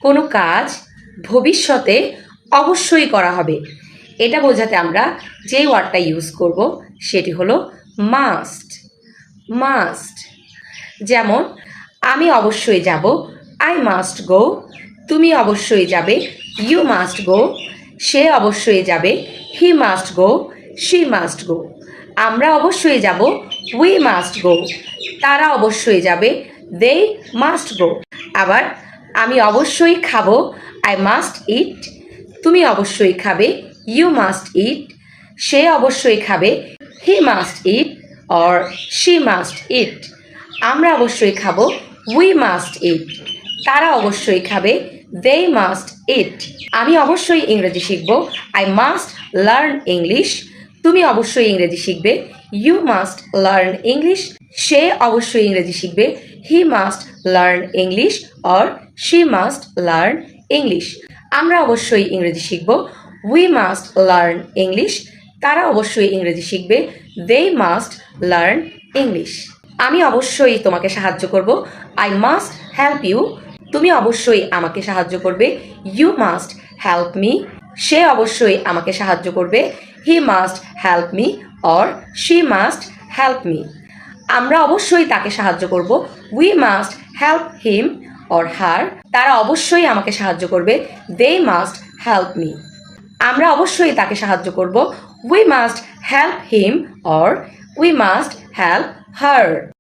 কোনো কাজ ভবিষ্যতে অবশ্যই করা হবে, এটা বোঝাতে আমরা যে ওয়ার্ডটা ইউজ করব সেটি হলো মাস্ট। মাস্ট। যেমন আমি অবশ্যই যাব, আই মাস্ট গো। তুমি অবশ্যই যাবে, ইউ মাস্ট গো। সে অবশ্যই যাবে, he must go, she must go. আমরা অবশ্যই যাব, উই মাস্ট গো। তারা অবশ্যই যাবে, দে মাস্ট গো। আবার আমি অবশ্যই খাবো, আই মাস্ট ইট। তুমি অবশ্যই খাবে, ইউ মাস্ট ইট। সে অবশ্যই খাবে, he must eat or she must eat. আমরা অবশ্যই খাবো, উই মাস্ট ইট। তারা অবশ্যই খাবে, দে মাস্ট ইট। আমি অবশ্যই ইংরেজি শিখব, আই মাস্ট লার্ন ইংলিশ। তুমি অবশ্যই ইংরেজি শিখবে, ইউ মাস্ট লার্ন ইংলিশ। সে অবশ্যই ইংরেজি শিখবে, he must learn English or she must learn English. আমরা অবশ্যই ইংরেজি শিখব, উই মাস্ট লার্ন ইংলিশ। তারা অবশ্যই ইংরেজি শিখবে, দে মাস্ট লার্ন ইংলিশ। আমি অবশ্যই তোমাকে সাহায্য করব, আই মাস্ট হেল্প ইউ। তুমি অবশ্যই আমাকে সাহায্য করবে, ইউ মাস্ট হেল্প মি। সে অবশ্যই আমাকে সাহায্য করবে, he must help me or she must help me. আমরা অবশ্যই তাকে সাহায্য করব, we must help him or her. তারা অবশ্যই আমাকে সাহায্য করবে, দে মাস্ট হেল্প মি। আমরা অবশ্যই তাকে সাহায্য করব, we must help him or we must help her.